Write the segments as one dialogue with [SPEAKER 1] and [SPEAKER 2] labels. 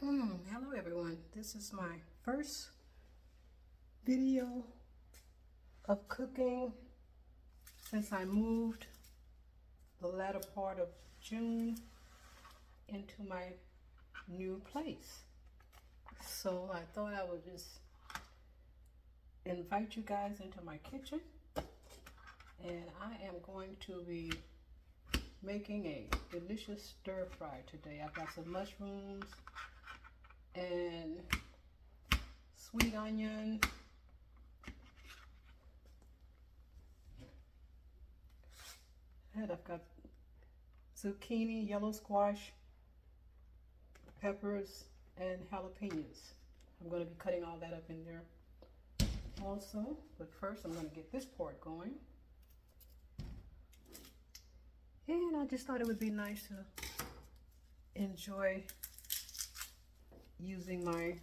[SPEAKER 1] Hello everyone. This is my first video of cooking since I moved the latter part of June into my new place. So I thought I would just invite you guys into my kitchen, and I am going to be making a delicious stir fry today. I've got some mushrooms and sweet onion, and I've got zucchini, yellow squash, peppers, and jalapenos. I'm going to be cutting all that up in there also, but first I'm going to get this part going. And I just thought it would be nice to enjoy using my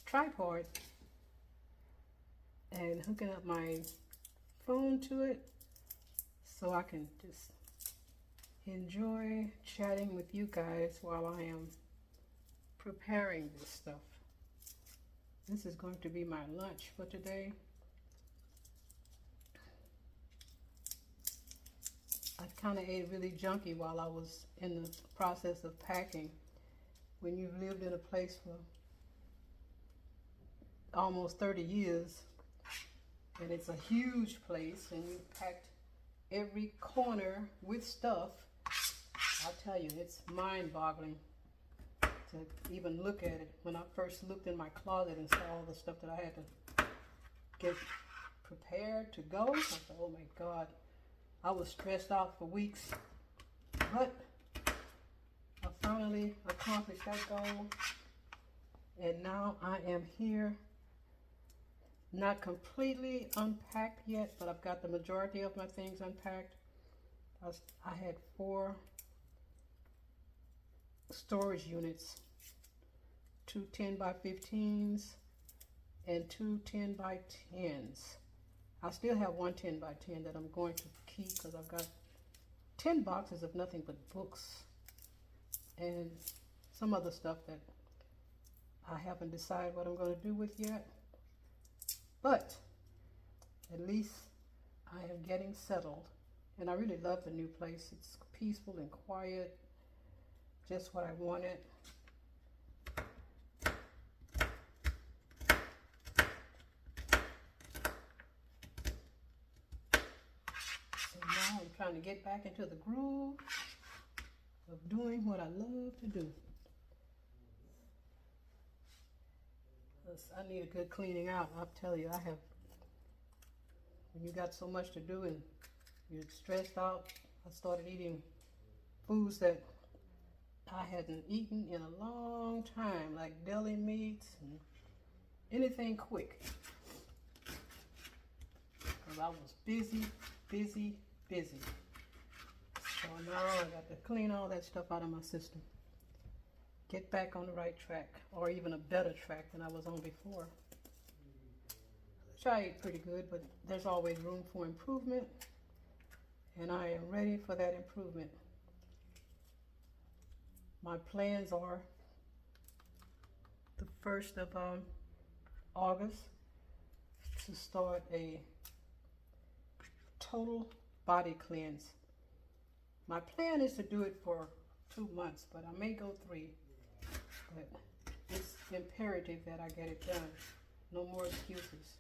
[SPEAKER 1] tripod and hooking up my phone to it so I can just enjoy chatting with you guys while I am preparing this stuff. This is going to be my lunch for today. I kind of ate really junky while I was in the process of packing. When you've lived in a place for almost 30 years, and it's a huge place, and you packed every corner with stuff, I'll tell you, it's mind-boggling to even look at it. When I first looked in my closet and saw all the stuff that I had to get prepared to go, I thought, oh my God. I was stressed out for weeks, but I finally accomplished that goal, and now I am here. Not completely unpacked yet, but I've got the majority of my things unpacked. I had 4 storage units, 2 10 by 15s and 2 10 by 10s. I still have 1 10 by 10 that I'm going to keep because I've got 10 boxes of nothing but books and some other stuff that I haven't decided what I'm going to do with yet. But at least I am getting settled, and I really love the new place. It's peaceful and quiet, just what I wanted. I'm trying to get back into the groove of doing what I love to do. I need a good cleaning out. I'll tell you, when you got so much to do and you're stressed out, I started eating foods that I hadn't eaten in a long time, like deli meats and anything quick. Because I was busy. So now I got to clean all that stuff out of my system. Get back on the right track, or even a better track than I was on before. Which I ate pretty good, but there's always room for improvement, and I am ready for that improvement. My plans are the 1st of August to start a total body cleanse. My plan is to do it for 2 months, but I may go 3. But it's imperative that I get it done. No more excuses.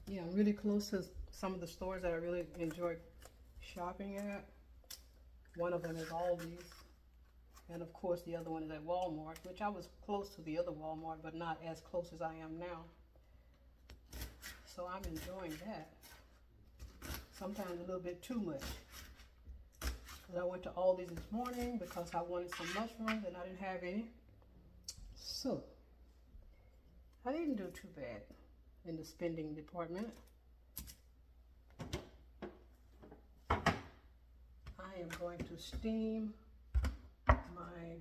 [SPEAKER 1] Yeah, I'm really close to some of the stores that I really enjoy shopping at. One of them is Aldi's. And of course the other one is at Walmart, which I was close to the other Walmart, but not as close as I am now. So I'm enjoying that. Sometimes a little bit too much. Because I went to Aldi's this morning because I wanted some mushrooms and I didn't have any. So I didn't do too bad in the spending department. I am going to steam my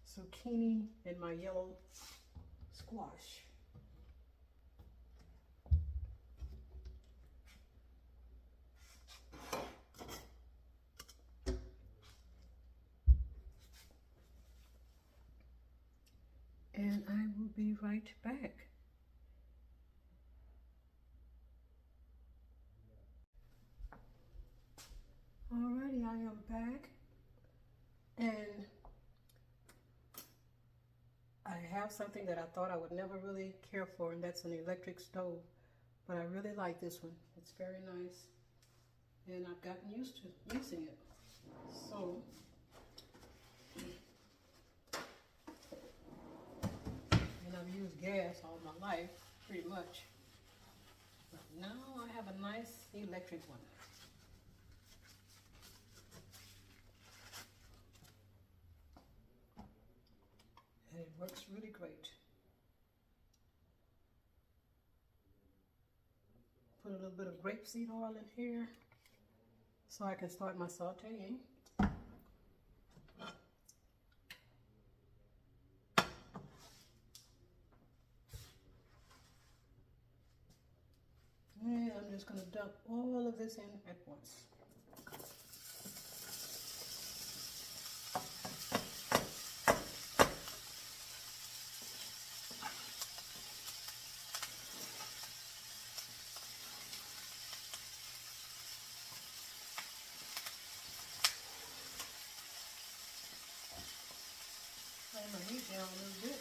[SPEAKER 1] zucchini and my yellow squash. And I will be right back. Alrighty, I am back, and I have something that I thought I would never really care for, and that's an electric stove. But I really like this one. It's very nice, and I've gotten used to using it. So, and I've used gas all my life, pretty much. But now I have a nice electric one. And it works really great. Put a little bit of grapeseed oil in here so I can start my sauteing. And I'm just going to dump all of this in at once. Turn my heat down a little bit.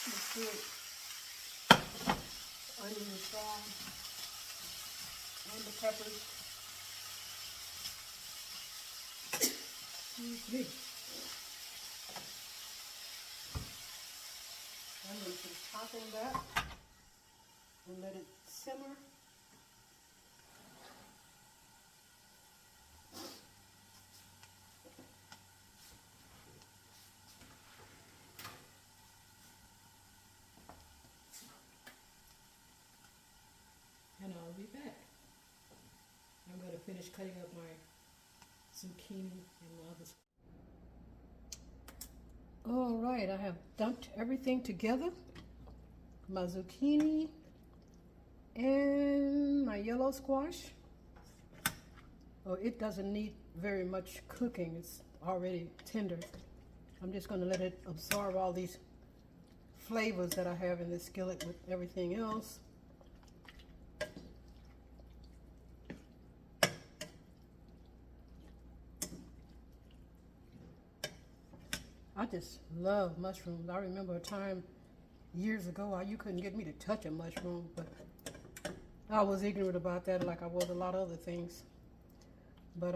[SPEAKER 1] Let's do it. Onion is brown. And the peppers. Excuse me. I'm going to put a top on that and let it simmer. And I'll be back. I'm going to finish cutting up my zucchini and my other. All right, I have dumped everything together. My zucchini and my yellow squash. Oh, it doesn't need very much cooking. It's already tender. I'm just going to let it absorb all these flavors that I have in this skillet with everything else. I just love mushrooms. I remember a time years ago you couldn't get me to touch a mushroom, but I was ignorant about that like I was a lot of other things. But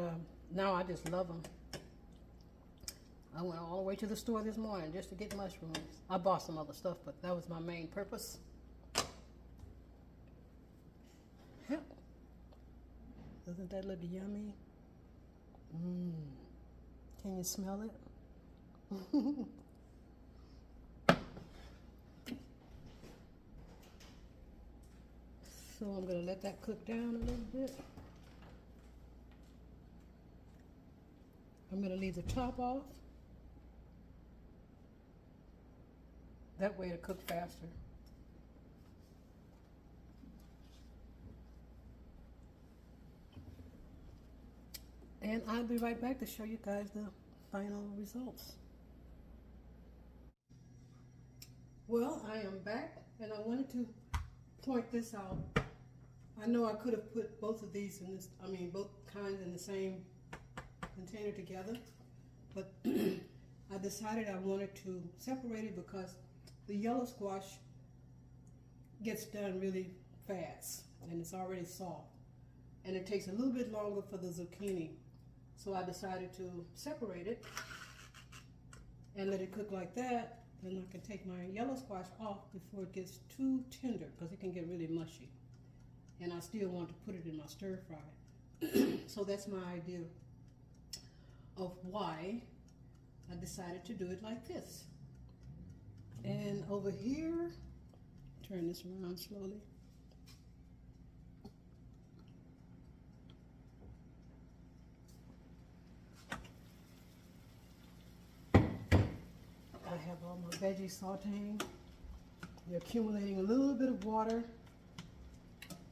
[SPEAKER 1] now I just love them. I went all the way to the store this morning just to get mushrooms. I bought some other stuff, but that was my main purpose. Yep. Doesn't that look yummy? Can you smell it? So I'm going to let that cook down a little bit. I'm going to leave the top off. That way it'll cook faster. And I'll be right back to show you guys the final results. Well, I am back, and I wanted to point this out. I know I could have put both of these in this, both kinds in the same container together, but I decided I wanted to separate it because the yellow squash gets done really fast, and it's already soft, and it takes a little bit longer for the zucchini. So I decided to separate it and let it cook like that. Then I can take my yellow squash off before it gets too tender, because it can get really mushy. And I still want to put it in my stir fry. So that's my idea of why I decided to do it like this. And over here, turn this around slowly. all my veggies sauteing. They're accumulating a little bit of water,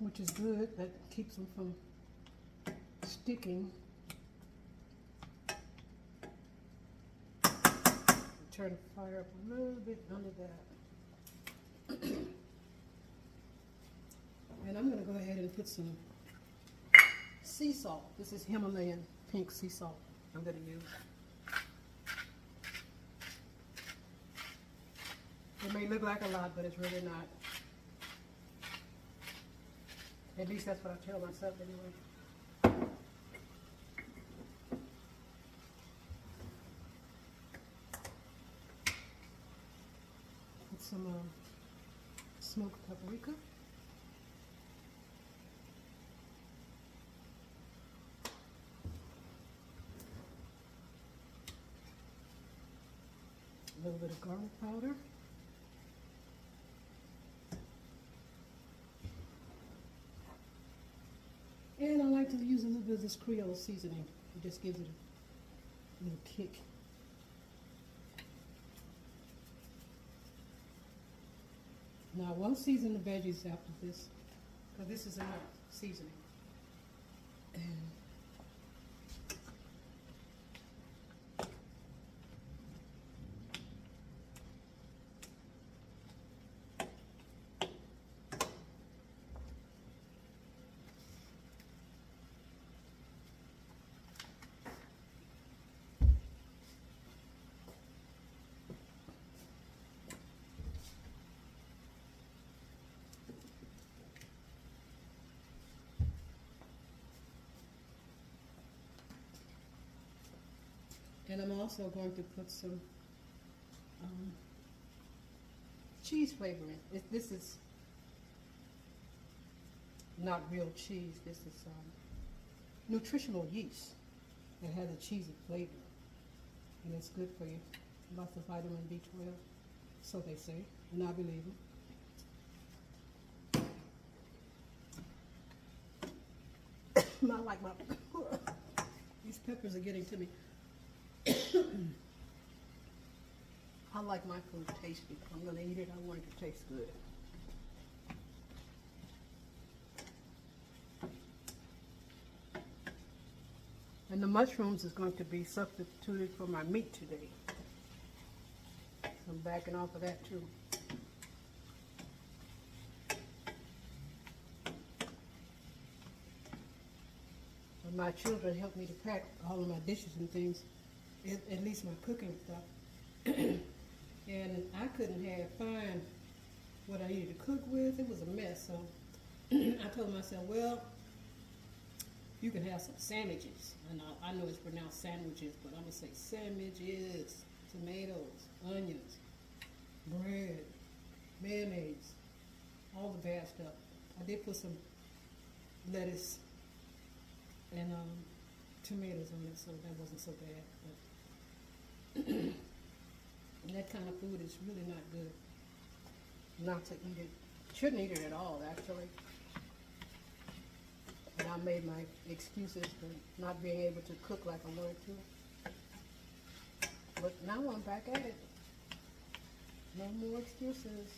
[SPEAKER 1] which is good. That keeps them from sticking. Turn the fire up a little bit under that. And I'm going to go ahead and put some sea salt. This is Himalayan pink sea salt I'm going to use. It may look like a lot, but it's really not. At least that's what I tell myself anyway. Put some smoked paprika. A little bit of garlic powder. And I like to use a little bit of this Creole seasoning. It just gives it a little kick. Now I won't season the veggies after this, because this is enough seasoning. And I'm also going to put some cheese flavoring. This is not real cheese. This is nutritional yeast that has a cheesy flavor. And it's good for you. Lots of vitamin B12, so they say, and I believe them. I like my, these peppers are getting to me. I like my food tasty. If I'm going to eat it, I want it to taste good. And the mushrooms is going to be substituted for my meat today. So I'm backing off of that too. And my children help me to pack all of my dishes and things. At least my cooking stuff. And I couldn't find what I needed to cook with. It was a mess. So I told myself, well, you can have some sandwiches. And I know it's pronounced sandwiches, but I'm going to say sandwiches, tomatoes, onions, bread, mayonnaise, all the bad stuff. I did put some lettuce and tomatoes on it, so that wasn't so bad. But that kind of food is really not good. Not to eat it. Shouldn't eat it at all, actually. And I made my excuses for not being able to cook like I wanted to. But now I'm back at it. No more excuses.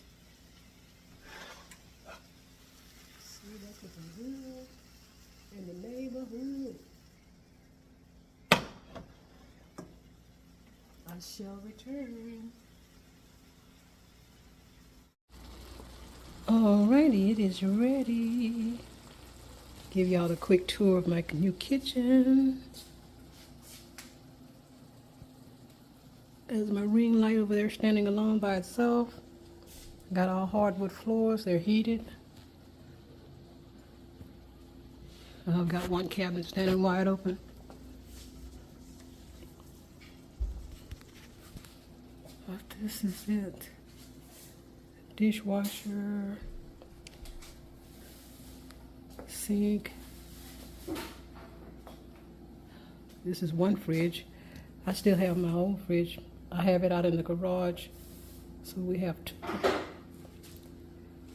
[SPEAKER 1] See, that's looking good in the neighborhood. I shall return. Alrighty, it is ready. Give y'all a quick tour of my new kitchen. There's my ring light over there standing alone by itself. Got all hardwood floors, they're heated. I've got one cabinet standing wide open. But this is it. Dishwasher, sink. This is one fridge. I still have my old fridge. I have it out in the garage, so we have two.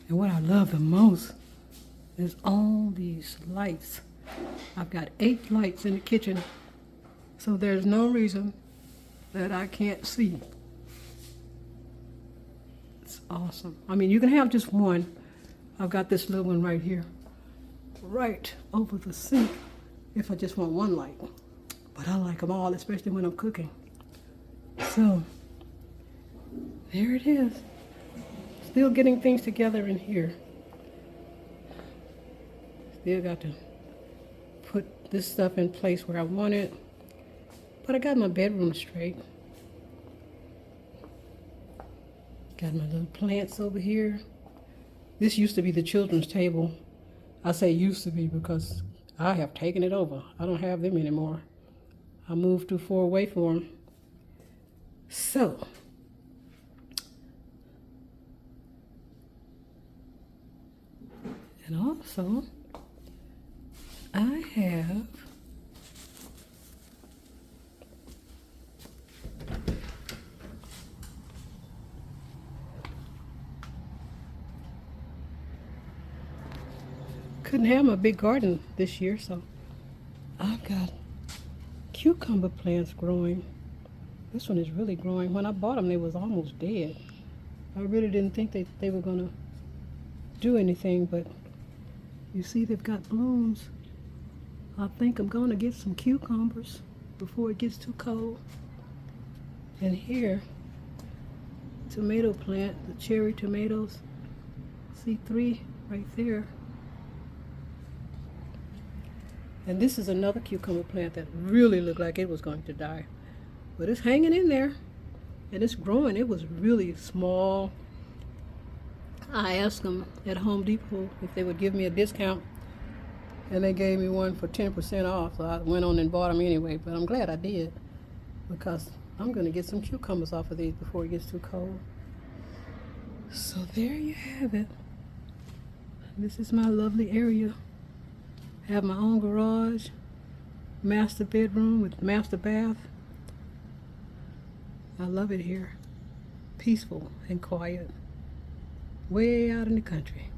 [SPEAKER 1] And what I love the most is all these lights. I've got 8 lights in the kitchen, so there's no reason that I can't see. awesome. I mean, you can have just one. I've got this little one right here, right over the sink, if I just want one light. But I like them all, especially when I'm cooking. So, there it is. Still getting things together in here. Still got to put this stuff in place where I want it. But I got my bedroom straight. Got my little plants over here. This used to be the children's table. I say used to be because I have taken it over. I don't have them anymore. I moved too far away from them. So, and also, I have couldn't have my big garden this year, so I've got cucumber plants growing. This one is really growing. When I bought them, they was almost dead. I really didn't think they were gonna do anything, but you see they've got blooms. I think I'm gonna get some cucumbers before it gets too cold. And here, tomato plant, the cherry tomatoes. See 3 right there. And this is another cucumber plant that really looked like it was going to die. But it's hanging in there. And it's growing. It was really small. I asked them at Home Depot if they would give me a discount. And they gave me one for 10% off. So I went on and bought them anyway. But I'm glad I did. Because I'm going to get some cucumbers off of these before it gets too cold. So there you have it. This is my lovely area. Have my own garage, master bedroom with master bath. I love it here. Peaceful and quiet. Way out in the country.